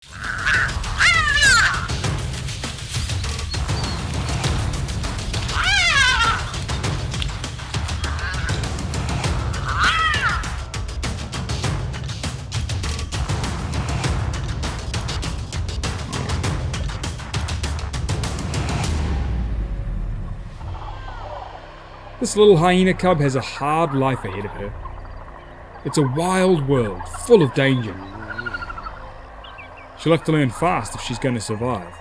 This little hyena cub has a hard life ahead of her. It's a wild world, full of danger. She'll have to learn fast if she's going to survive.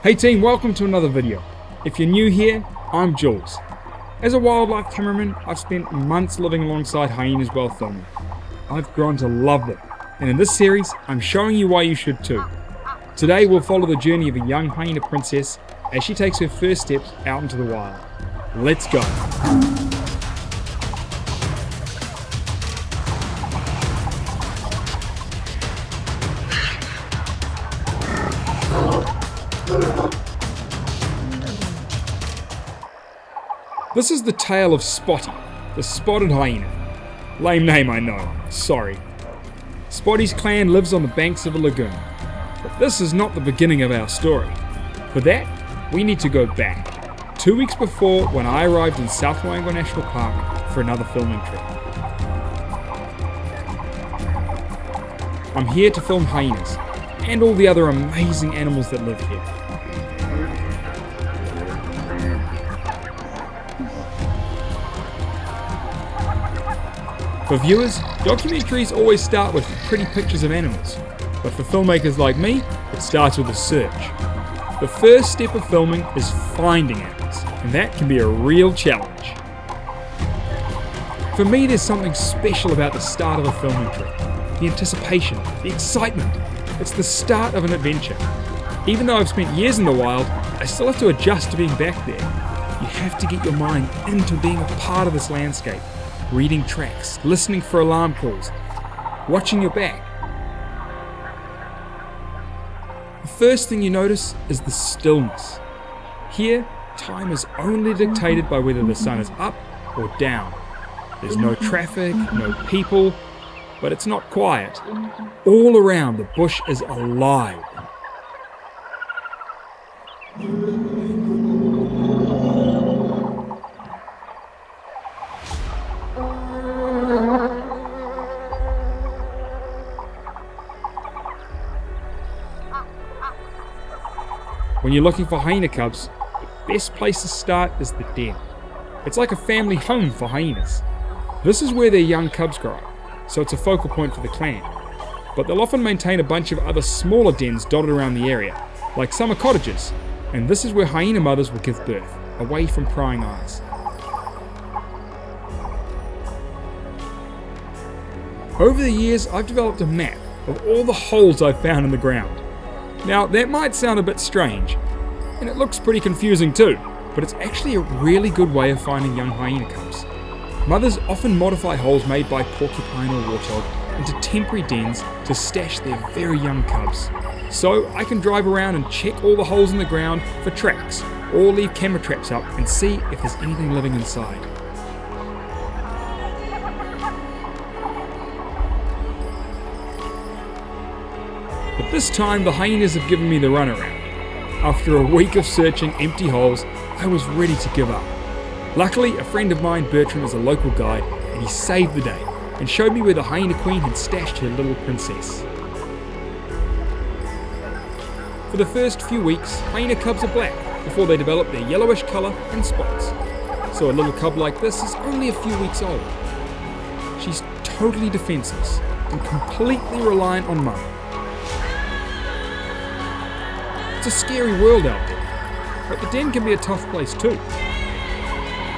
Hey team, welcome to another video. If you're new here, I'm Jules. As a wildlife cameraman, I've spent months living alongside hyenas while filming. I've grown to love them, and in this series, I'm showing you why you should too. Today we'll follow the journey of a young hyena princess as she takes her first steps out into the wild. Let's go! This is the tale of Spotty, the spotted hyena. Lame name, I know, sorry. Spotty's clan lives on the banks of a lagoon. But this is not the beginning of our story. For that, we need to go back, 2 weeks before when I arrived in South Hyena National Park for another filming trip. I'm here to film hyenas, and all the other amazing animals that live here. For viewers, documentaries always start with pretty pictures of animals. But for filmmakers like me, it starts with a search. The first step of filming is finding animals, and that can be a real challenge. For me, there's something special about the start of a filming trip. The anticipation, the excitement. It's the start of an adventure. Even though I've spent years in the wild, I still have to adjust to being back there. You have to get your mind into being a part of this landscape, reading tracks, listening for alarm calls, watching your back. The first thing you notice is the stillness. Here, time is only dictated by whether the sun is up or down. There's no traffic, no people, but it's not quiet. All around, the bush is alive. When you're looking for hyena cubs, the best place to start is the den. It's like a family home for hyenas. This is where their young cubs grow up, so it's a focal point for the clan. But they'll often maintain a bunch of other smaller dens dotted around the area, like summer cottages, and this is where hyena mothers will give birth, away from prying eyes. Over the years, I've developed a map of all the holes I've found in the ground. Now, that might sound a bit strange, and it looks pretty confusing too, but it's actually a really good way of finding young hyena cubs. Mothers often modify holes made by porcupine or warthog into temporary dens to stash their very young cubs. So I can drive around and check all the holes in the ground for tracks, or leave camera traps up and see if there's anything living inside. But this time the hyenas have given me the runaround. After a week of searching empty holes, I was ready to give up. Luckily, a friend of mine, Bertrand, is a local guide, and he saved the day and showed me where the hyena queen had stashed her little princess. For the first few weeks, hyena cubs are black before they develop their yellowish colour and spots. So a little cub like this is only a few weeks old. She's totally defenceless and completely reliant on mum. It's a scary world out there, but the den can be a tough place too.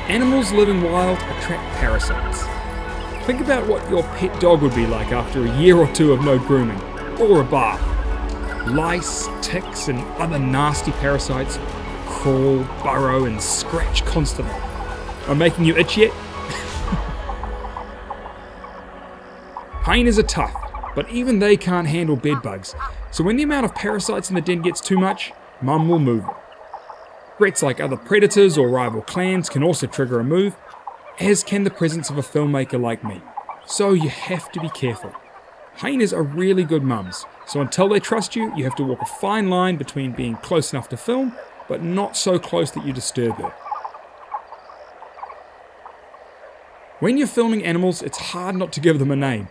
Animals living wild attract parasites. Think about what your pet dog would be like after a year or two of no grooming, or a bath. Lice, ticks, and other nasty parasites crawl, burrow, and scratch constantly. I'm making you itch yet? Hyenas are tough, but even they can't handle bed bugs, so when the amount of parasites in the den gets too much, mum will move them. Threats like other predators or rival clans can also trigger a move, as can the presence of a filmmaker like me. So you have to be careful. Hyenas are really good mums, so until they trust you, you have to walk a fine line between being close enough to film, but not so close that you disturb her. When you're filming animals, it's hard not to give them a name.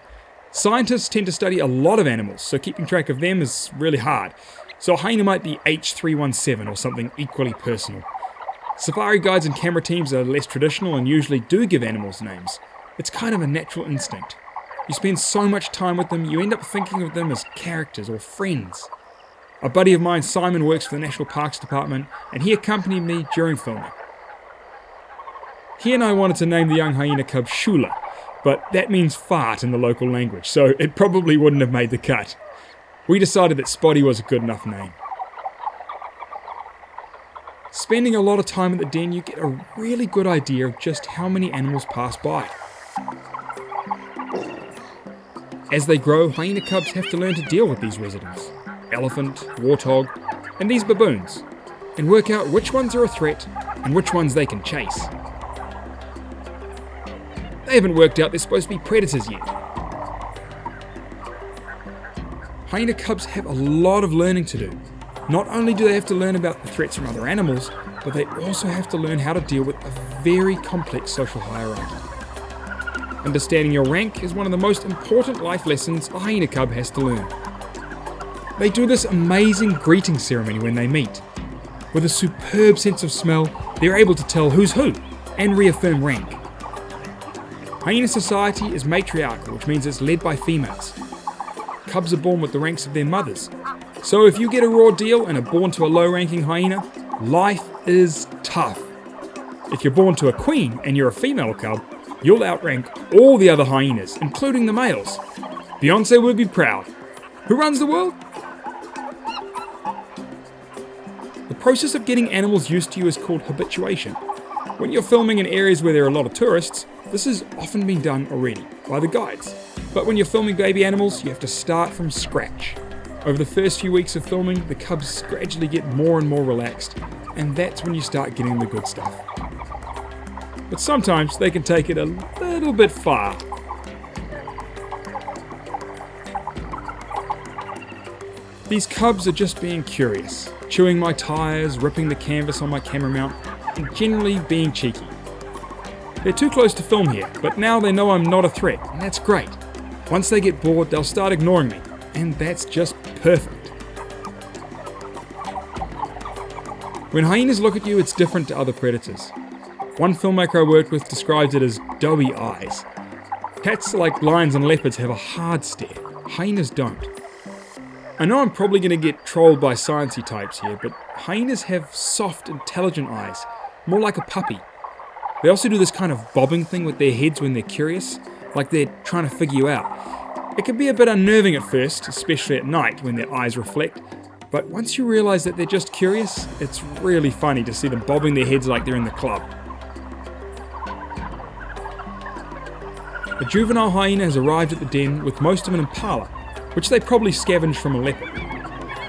Scientists tend to study a lot of animals, so keeping track of them is really hard. So a hyena might be H317 or something equally personal. Safari guides and camera teams are less traditional and usually do give animals names. It's kind of a natural instinct. You spend so much time with them, you end up thinking of them as characters or friends. A buddy of mine, Simon, works for the National Parks Department, and he accompanied me during filming. He and I wanted to name the young hyena cub Shula, but that means fart in the local language, so it probably wouldn't have made the cut. We decided that Spotty was a good enough name. Spending a lot of time at the den, you get a really good idea of just how many animals pass by. As they grow, hyena cubs have to learn to deal with these residents, elephant, warthog, and these baboons, and work out which ones are a threat and which ones they can chase. They haven't worked out they're supposed to be predators yet. Hyena cubs have a lot of learning to do. Not only do they have to learn about the threats from other animals, but they also have to learn how to deal with a very complex social hierarchy. Understanding your rank is one of the most important life lessons a hyena cub has to learn. They do this amazing greeting ceremony when they meet. With a superb sense of smell, they're able to tell who's who and reaffirm rank. Hyena society is matriarchal, which means it's led by females. Cubs are born with the ranks of their mothers. So if you get a raw deal and are born to a low-ranking hyena, life is tough. If you're born to a queen and you're a female cub, you'll outrank all the other hyenas, including the males. Beyonce would be proud. Who runs the world? The process of getting animals used to you is called habituation. When you're filming in areas where there are a lot of tourists, this has often been done already by the guides. But when you're filming baby animals, you have to start from scratch. Over the first few weeks of filming, the cubs gradually get more and more relaxed, and that's when you start getting the good stuff. But sometimes they can take it a little bit far. These cubs are just being curious, chewing my tires, ripping the canvas on my camera mount, and generally being cheeky. They're too close to film here, but now they know I'm not a threat, and that's great. Once they get bored, they'll start ignoring me, and that's just perfect. When hyenas look at you, it's different to other predators. One filmmaker I worked with describes it as doughy eyes. Cats like lions and leopards have a hard stare. Hyenas don't. I know I'm probably going to get trolled by sciencey types here, but hyenas have soft, intelligent eyes, more like a puppy. They also do this kind of bobbing thing with their heads when they're curious, like they're trying to figure you out. It can be a bit unnerving at first, especially at night when their eyes reflect, but once you realise that they're just curious, it's really funny to see them bobbing their heads like they're in the club. A juvenile hyena has arrived at the den with most of an impala, which they probably scavenged from a leopard.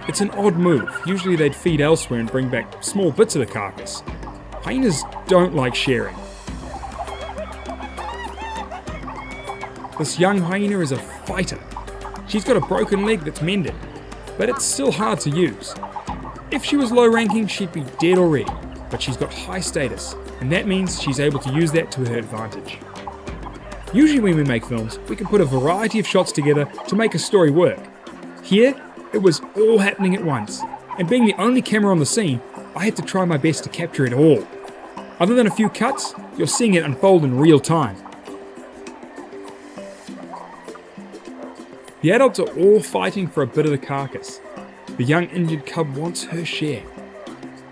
It's an odd move. Usually they'd feed elsewhere and bring back small bits of the carcass. Hyenas don't like sharing. This young hyena is a fighter. She's got a broken leg that's mended, but it's still hard to use. If she was low ranking, she'd be dead already, but she's got high status, and that means she's able to use that to her advantage. Usually when we make films, we can put a variety of shots together to make a story work. Here, it was all happening at once, and being the only camera on the scene, I had to try my best to capture it all. Other than a few cuts, you're seeing it unfold in real time. The adults are all fighting for a bit of the carcass. The young injured cub wants her share.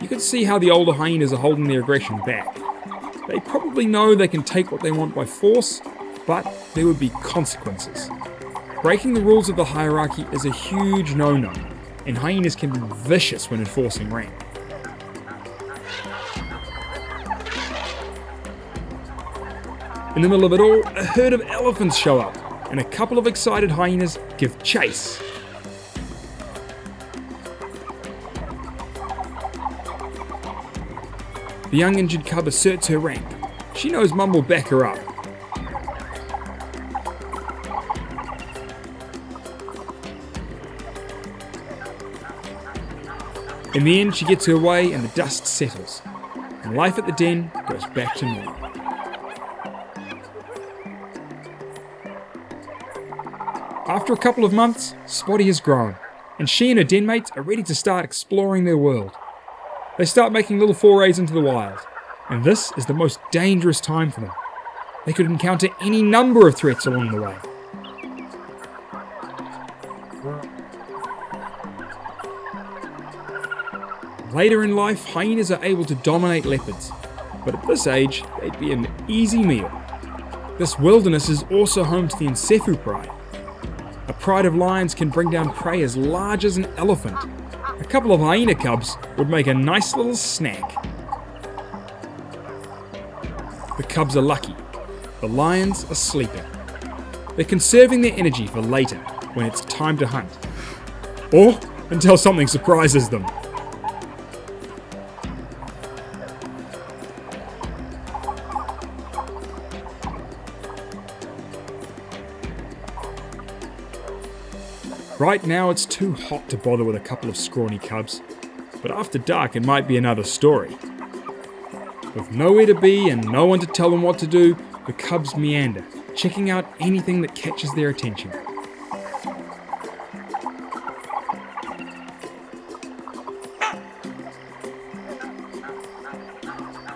You can see how the older hyenas are holding their aggression back. They probably know they can take what they want by force, but there would be consequences. Breaking the rules of the hierarchy is a huge no-no, and hyenas can be vicious when enforcing rank. In the middle of it all, a herd of elephants show up, and a couple of excited hyenas give chase. The young injured cub asserts her rank. She knows Mum will back her up. In the end, she gets her way and the dust settles, and life at the den goes back to normal. After a couple of months, Spotty has grown, and she and her den mates are ready to start exploring their world. They start making little forays into the wild, and this is the most dangerous time for them. They could encounter any number of threats along the way. Later in life, hyenas are able to dominate leopards, but at this age, they'd be an easy meal. This wilderness is also home to the Encephu pride. A pride of lions can bring down prey as large as an elephant. A couple of hyena cubs would make a nice little snack. The cubs are lucky. The lions are sleeping. They're conserving their energy for later, when it's time to hunt. Or until something surprises them. Right now it's too hot to bother with a couple of scrawny cubs, but after dark it might be another story. With nowhere to be and no one to tell them what to do, the cubs meander, checking out anything that catches their attention.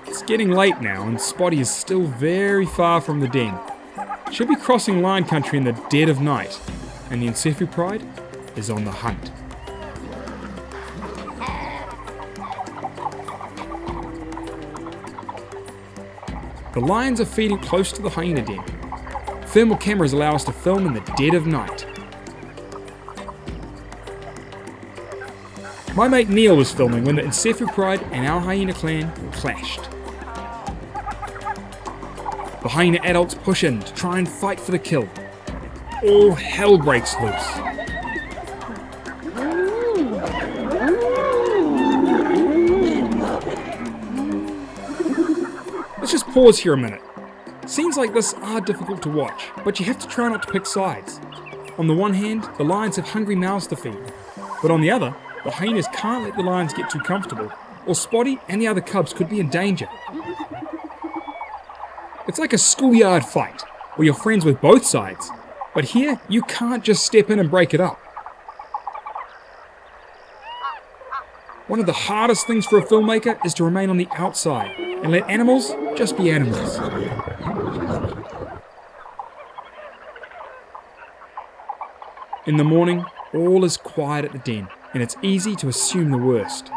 It's getting late now and Spotty is still very far from the den. She'll be crossing lion country in the dead of night, and the Encephu pride is on the hunt. The lions are feeding close to the hyena den. Thermal cameras allow us to film in the dead of night. My mate Neil was filming when the Encephu pride and our hyena clan clashed. The hyena adults push in to try and fight for the kill. All hell breaks loose. Let's just pause here a minute. Scenes like this are difficult to watch, but you have to try not to pick sides. On the one hand, the lions have hungry mouths to feed, but on the other, the hyenas can't let the lions get too comfortable, or Spotty and the other cubs could be in danger. It's like a schoolyard fight, where you're friends with both sides. But here, you can't just step in and break it up. One of the hardest things for a filmmaker is to remain on the outside and let animals just be animals. In the morning, all is quiet at the den, and it's easy to assume the worst.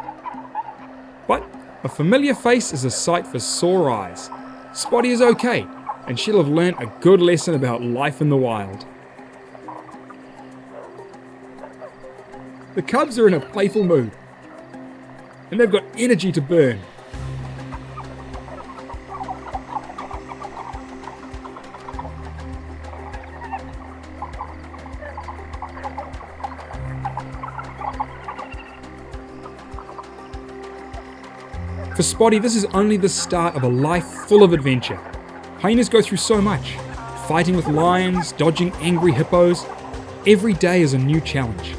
But a familiar face is a sight for sore eyes. Spotty is okay, and she'll have learnt a good lesson about life in the wild. The cubs are in a playful mood, and they've got energy to burn. For Spotty, this is only the start of a life full of adventure. Hyenas go through so much, fighting with lions, dodging angry hippos. Every day is a new challenge.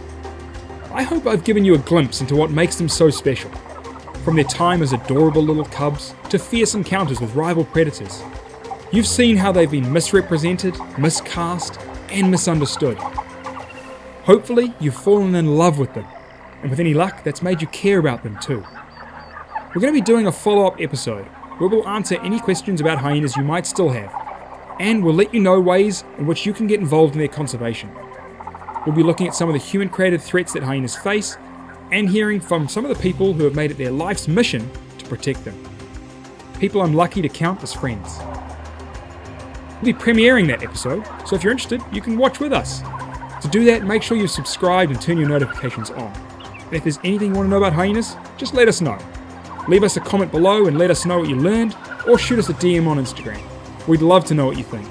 I hope I've given you a glimpse into what makes them so special. From their time as adorable little cubs to fierce encounters with rival predators. You've seen how they've been misrepresented, miscast, and misunderstood. Hopefully, you've fallen in love with them, and with any luck, that's made you care about them too. We're going to be doing a follow-up episode where we'll answer any questions about hyenas you might still have, and we'll let you know ways in which you can get involved in their conservation. We'll be looking at some of the human-created threats that hyenas face, and hearing from some of the people who have made it their life's mission to protect them. People I'm lucky to count as friends. We'll be premiering that episode, so if you're interested, you can watch with us. To do that, make sure you've subscribed and turn your notifications on. And if there's anything you want to know about hyenas, just let us know. Leave us a comment below and let us know what you learned, or shoot us a DM on Instagram. We'd love to know what you think.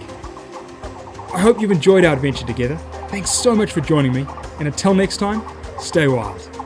I hope you've enjoyed our adventure together. Thanks so much for joining me, and until next time, stay wild.